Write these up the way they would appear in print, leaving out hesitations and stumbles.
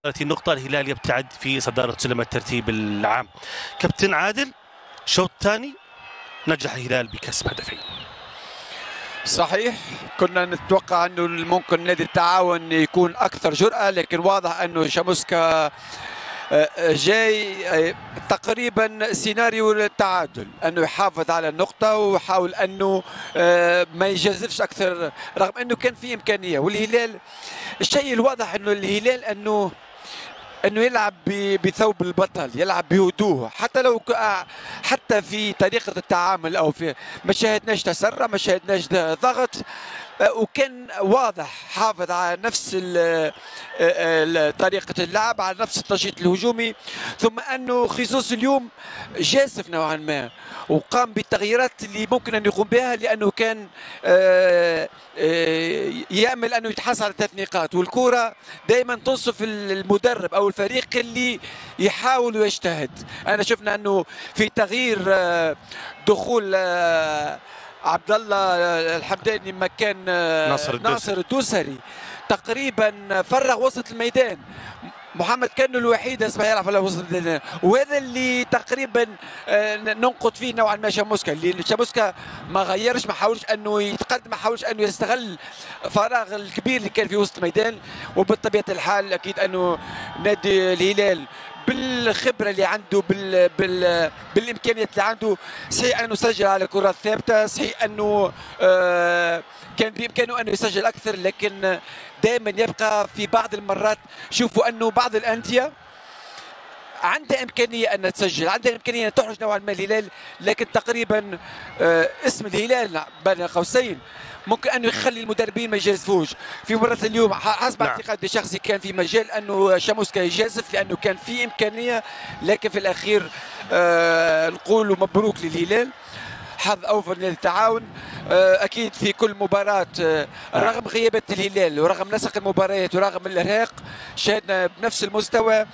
30 نقطة. الهلال يبتعد في صدارة سلم الترتيب العام. كابتن عادل، شوط ثاني نجح الهلال بكسب هدفين. صحيح، كنا نتوقع انه ممكن نادي التعاون يكون اكثر جرأة، لكن واضح انه شاموسكا جاي تقريبا سيناريو التعادل، انه يحافظ على النقطة ويحاول انه ما يجازفش اكثر، رغم انه كان في امكانية. والهلال الشيء الواضح انه الهلال انه يلعب بثوب البطل، يلعب بهدوء، حتى لو حتى في طريقة التعامل او في ما شاهدناش تسرع، ما شاهدناش ضغط، وكان واضح حافظ على نفس طريقة اللعب، على نفس التنشيط الهجومي. ثم أنه خصوص اليوم جاسف نوعا ما، وقام بالتغييرات اللي ممكن أن يقوم بها، لأنه كان يأمل أنه يتحصل على 3 نقاط. والكرة دائما تنصف المدرب أو الفريق اللي يحاول ويجتهد. أنا شفنا أنه في تغيير دخول عبد الله الحمداني مكان ناصر الدوسري، تقريبا فرغ وسط الميدان. محمد كان الوحيد اسمه يلعب على وسط الميدان، وهذا اللي تقريبا ننقد فيه نوعا ما شاموسكا، اللي شاموسكا ما غيرش، ما حاولش انه يتقدم، ما حاولش انه يستغل الفراغ الكبير اللي كان في وسط الميدان. وبطبيعه الحال اكيد انه نادي الهلال بالخبره اللي عنده بالامكانيات اللي عنده، صحيح انه سجل على كرات ثابته، صحيح انه كان بامكانه انه يسجل اكثر، لكن دائما يبقى في بعض المرات شوفوا انه بعض الانديه عندها امكانيه ان تسجل، عندها امكانيه ان تحرج نوعا ما الهلال، لكن تقريبا اسم الهلال بين قوسين ممكن انه يخلي المدربين ما يجازفوش. في مباراه اليوم حسب اعتقادي الشخصي كان في مجال انه شاموسكا يجازف، لانه كان في امكانيه، لكن في الاخير نقول مبروك للهلال، حظ اوفر لنادي التعاون. اكيد في كل مباراه رغم غيابات الهلال ورغم نسق المباريات ورغم الارهاق شاهدنا بنفس المستوى.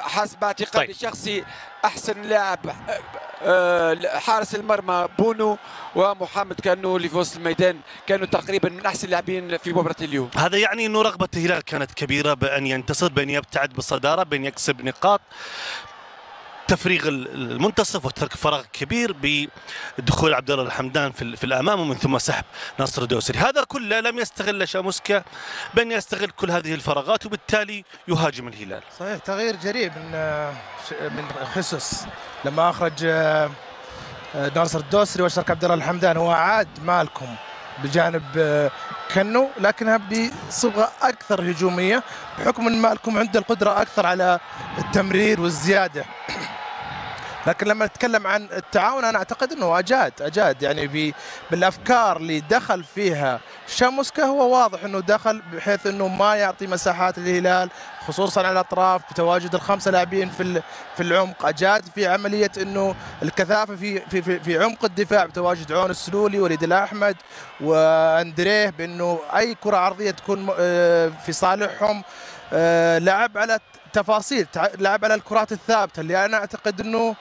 حسب اعتقادي الشخصي احسن لاعب حارس المرمى بونو ومحمد كانو اللي في وسط الميدان كانوا تقريبا من احسن اللاعبين في مباراه اليوم. هذا يعني انه رغبه الهلال كانت كبيره بان ينتصر، بان يبتعد بالصداره، بان يكسب نقاط، تفريغ المنتصف وترك فراغ كبير بدخول عبد الله الحمدان في الامام، ومن ثم سحب ناصر الدوسري. هذا كله لم يستغل شاموسكا بان يستغل كل هذه الفراغات، وبالتالي يهاجم الهلال. صحيح، تغيير جريء من خصوص لما اخرج ناصر الدوسري واشرك عبد الله الحمدان. هو عاد مالكم بجانب كنو، لكنها بصبغه اكثر هجوميه، بحكم ان مالكم عنده القدره اكثر على التمرير والزياده. لكن لما نتكلم عن التعاون انا اعتقد انه اجاد يعني بالافكار اللي دخل فيها شاموسكا. هو واضح انه دخل بحيث انه ما يعطي مساحات للهلال خصوصا على الاطراف، بتواجد ال5 لاعبين في العمق. اجاد في عمليه انه الكثافه في عمق الدفاع بتواجد عون السلولي، وليد الاحمد واندريه، بانه اي كره عرضيه تكون في صالحهم. لعب على تفاصيل، لعب على الكرات الثابته اللي انا اعتقد انه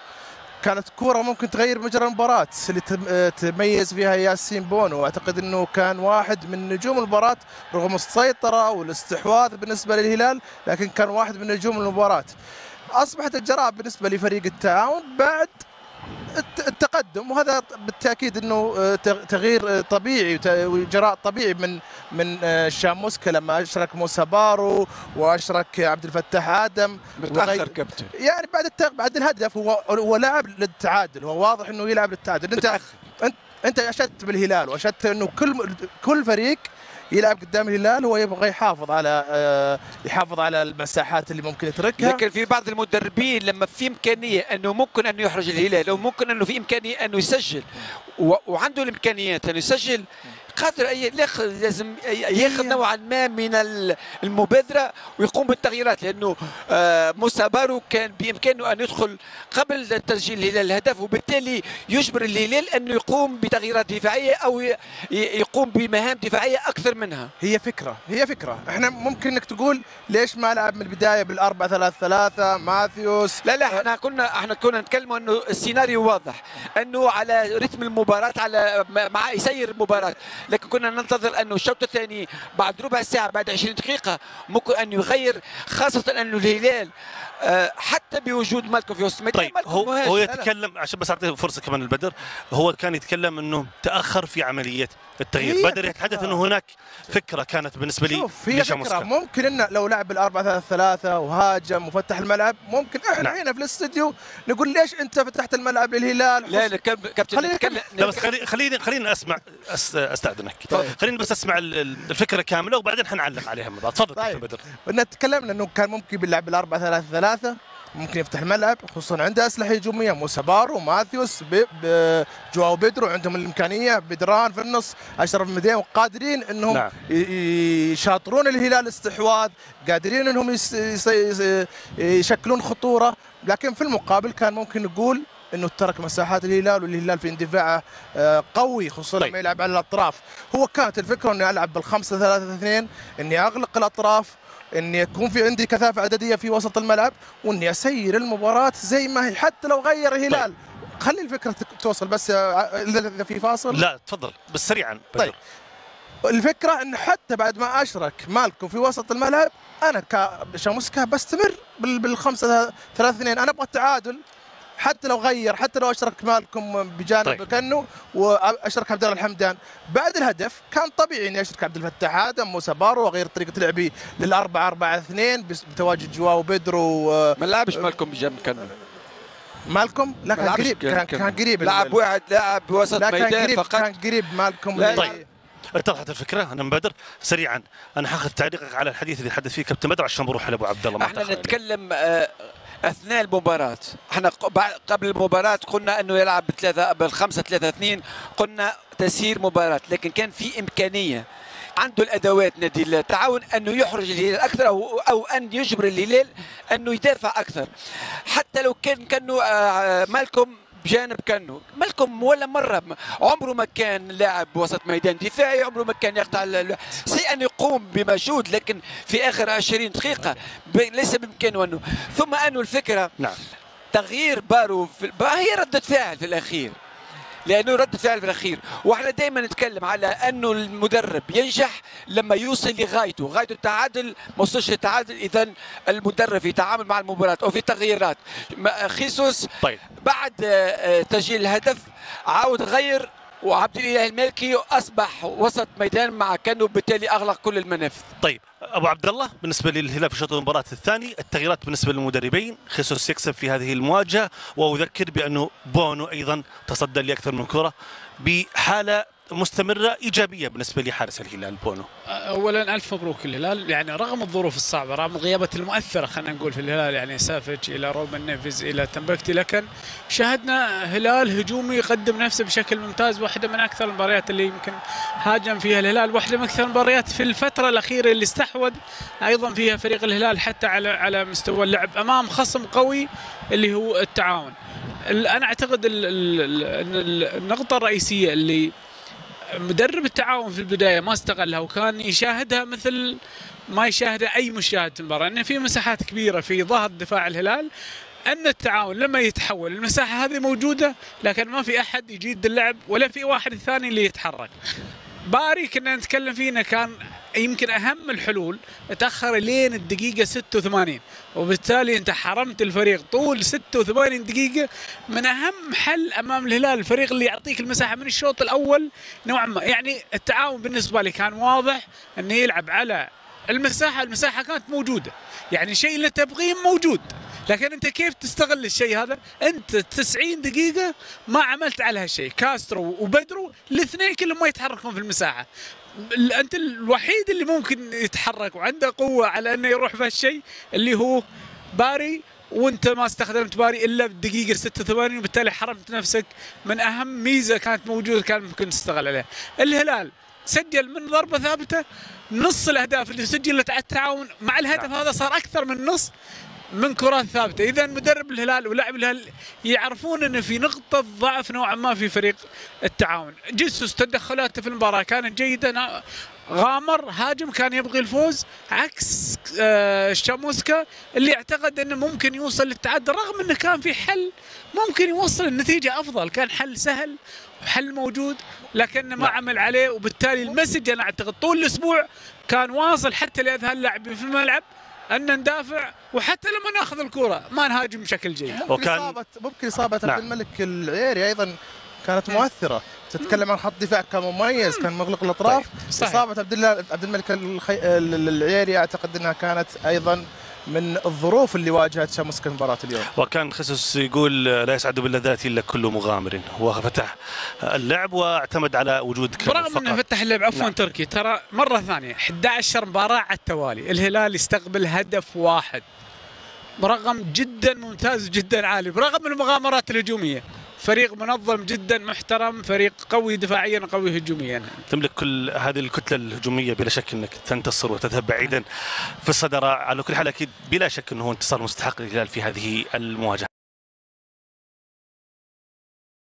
كانت كرة ممكن تغير مجرى المباراة، اللي تميز فيها ياسين بونو. واعتقد انه كان واحد من نجوم المباراة رغم السيطرة والاستحواذ بالنسبة للهلال، لكن كان واحد من نجوم المباراة. اصبحت الجراءة بالنسبة لفريق التعاون بعد التقدم، وهذا بالتاكيد انه تغيير طبيعي وجراء طبيعي من شاموسكا لما اشرك موسى بارو واشرك عبد الفتاح ادم متاخر كابتن، يعني بعد الهدف. هو لاعب للتعادل، هو واضح انه يلعب للتعادل. انت اشدت بالهلال واشدت انه كل فريق يلعب قدام الهلال هو يبغى يحافظ على المساحات اللي ممكن يتركها. لكن في بعض المدربين لما في امكانيه انه ممكن انه يحرج الهلال، او ممكن انه في امكانيه انه يسجل وعنده الامكانيات انه يسجل، قادر لازم ياخذ نوعا ما من المبادره ويقوم بالتغييرات، لانه موسى بارو كان بامكانه ان يدخل قبل تسجيل الهلال الهدف، وبالتالي يجبر الهلال انه يقوم بتغييرات دفاعيه او يقوم بمهام دفاعيه اكثر منها. هي فكره احنا ممكن انك تقول ليش ما لعب من البدايه بال4-3-3 ماثيوس. لا احنا كنا نتكلموا انه السيناريو واضح، انه على رتم المباراه، على مع يسير المباراه، لكن كنا ننتظر انه الشوط الثاني بعد ربع ساعه بعد 20 دقيقه ممكن ان يغير، خاصه انه الهلال حتى بوجود مالكم في وسط الميدان. طيب هو يتكلم عشان بس اعطيه فرصه كمان البدر، هو كان يتكلم انه تاخر في عمليه التغيير. بدر يتحدث انه هناك فكره كانت بالنسبه لي. شوف هي فكره ممكن انه لو لعب ال4-3-3 وهاجم وفتح الملعب ممكن احنا هنا في الاستوديو نقول ليش انت فتحت الملعب للهلال. لا كابتن نتكلم. لا بس خليني اسمع، استاذنك خليني بس اسمع الفكره كامله وبعدين حنعلق عليها من بعض. تفضل كابتن بدر. تكلمنا انه كان ممكن بيلعب ال4-3-3، ممكن يفتح الملعب خصوصا عنده اسلحه هجوميه، موسى بارو وماثيوس جواو بيدرو، عندهم الامكانيه، بدران في النص، اشرف مدين، وقادرين انهم يشاطرون الهلال استحواذ، قادرين انهم يشكلون خطوره. لكن في المقابل كان ممكن نقول انه ترك مساحات الهلال، والهلال في اندفاعه قوي خصوصا لما يلعب على الاطراف. هو كانت الفكره اني العب بال5-3-2، اني اغلق الاطراف، اني يكون في عندي كثافه عدديه في وسط الملعب، واني اسير المباراه زي ما هي حتى لو غير الهلال. خلي الفكره توصل بس اذا في فاصل. لا تفضل بس سريعا. طيب الفكره انه حتى بعد ما اشرك مالكم في وسط الملعب، انا كشاموسكا بستمر بال5-3-2. انا ابغى التعادل حتى لو غير، حتى لو اشرك مالكم بجانب كنو واشرك عبد الله الحمدان. بعد الهدف كان طبيعي اني اشرك عبد الفتاح ادم، موسى بارو، واغير طريقه لعبي لل4-4-2 بتواجد جواو بيدرو. ما لعبش مالكم بجانب كنو. مالكم لا كان قريب، كان قريب، لعب واحد لاعب بوسط ميدان فقط، كان قريب مالكم. طيب اتضحت الفكره. انا بدر سريعا انا حاخذ تعليقك على الحديث اللي حدث فيه كابتن بدر عشان بروح على ابو عبد الله. احنا نتكلم اثناء المباراه. احنا قبل المباراه قلنا انه يلعب بال5-3-2، قلنا تسيير مباراه، لكن كان في امكانيه عنده الادوات نادي التعاون انه يحرج الهلال اكثر او ان يجبر الهلال انه يدافع اكثر. حتى لو كانوا مالكم بجانب كنو، مالكم ولا مره عمره ما كان لاعب وسط ميدان دفاعي، عمره ما كان يقطع أن يقوم بمجهود، لكن في اخر 20 دقيقه ليس بامكانه انه. ثم انه الفكره تغيير بارو هي رده فعل في الاخير، لانه رد فعل في الاخير. واحنا دائما نتكلم على انه المدرب ينجح لما يوصل لغايته، غايته التعادل، ما وصلش للتعادل اذا المدرب في تعامل مع المباراه او في التغييرات. خيسوس بعد تسجيل الهدف عاود غير، وعبد الاله المالكي اصبح وسط ميدان مع كانو، بالتالي اغلق كل المنافذ. طيب ابو عبد الله، بالنسبه للهلال في شوط المباراه الثاني، التغييرات بالنسبه للمدربين، خيسوس يكسب في هذه المواجهه، واذكر بانه بونو ايضا تصدى لاكثر من كره بحاله مستمره ايجابيه بالنسبه لحارس الهلال بونو. اولا الف مبروك الهلال، يعني رغم الظروف الصعبه، رغم الغيابات المؤثره خلينا نقول في الهلال، يعني سافيتش الى رومان نيفيز الى تمبكتي، لكن شاهدنا هلال هجومي يقدم نفسه بشكل ممتاز. واحده من اكثر المباريات اللي يمكن هاجم فيها الهلال، واحده من اكثر المباريات في الفتره الاخيره اللي استحوذ ايضا فيها فريق الهلال حتى على مستوى اللعب امام خصم قوي اللي هو التعاون. انا اعتقد النقطه الرئيسيه اللي مدرب التعاون في البدايه ما استغلها، وكان يشاهدها مثل ما يشاهدها اي مشاهد في المباراه، ان في مساحات كبيره في ظهر دفاع الهلال، ان التعاون لما يتحول المساحه هذه موجوده، لكن ما في احد يجيد اللعب ولا في واحد ثاني اللي يتحرك. باري كنا نتكلم فيه كان يمكن اهم الحلول، تاخر لين الدقيقه 86، وبالتالي انت حرمت الفريق طول 86 دقيقه من اهم حل امام الهلال، الفريق اللي يعطيك المساحه من الشوط الاول نوعا ما. يعني التعاون بالنسبه لي كان واضح انه يلعب على المساحه كانت موجوده، يعني الشيء اللي تبغيه موجود، لكن انت كيف تستغل الشيء هذا؟ انت 90 دقيقه ما عملت على هالشيء. كاسترو وبدرو الاثنين كلهم ما يتحركون في المساحه، انت الوحيد اللي ممكن يتحرك وعنده قوه على انه يروح في هالشيء اللي هو باري، وانت ما استخدمت باري الا بالدقيقه 86، وبالتالي حرمت نفسك من اهم ميزه كانت موجوده كان ممكن تستغل عليها. الهلال سجل من ضربه ثابته نص الاهداف اللي سجلت على التعاون، مع الهدف هذا صار اكثر من نص من كرات ثابته. اذا مدرب الهلال ولاعب الهلال يعرفون ان في نقطه ضعف نوعا ما في فريق التعاون. جيسوس تدخلاته في المباراه كانت جيده، غامر هاجم كان يبغي الفوز، عكس شاموسكا اللي اعتقد انه ممكن يوصل للتعادل رغم انه كان في حل ممكن يوصل النتيجه افضل، كان حل سهل وحل موجود لكنه ما عمل عليه. وبالتالي المسج انا اعتقد طول الاسبوع كان واصل حتى لاذهان اللاعبين في الملعب ان ندافع، وحتى لما ناخذ الكره ما نهاجم بشكل جيد. ممكن اصابه عبد الملك العييري ايضا كانت مؤثره. تتكلم عن خط دفاع كان مميز، كان مغلق الاطراف. اصابه عبد الملك العييري اعتقد انها كانت ايضا من الظروف اللي واجهت شاموسكا مباراة اليوم. وكان خيسوس يقول لا يسعد باللذات الا كل مغامر، هو فتح اللعب واعتمد على وجود كم برغم انه فتح اللعب. عفوا تركي، ترى مره ثانيه 11 مباراه على التوالي الهلال يستقبل هدف واحد، رقم جدا ممتاز جدا عالي برغم المغامرات الهجوميه. فريق منظم جدا محترم، فريق قوي دفاعيا وقوي هجوميا. تملك كل هذه الكتله الهجوميه، بلا شك انك تنتصر وتذهب بعيدا في الصداره. على كل حال اكيد بلا شك انه هو انتصار مستحق للهلال في هذه المواجهه.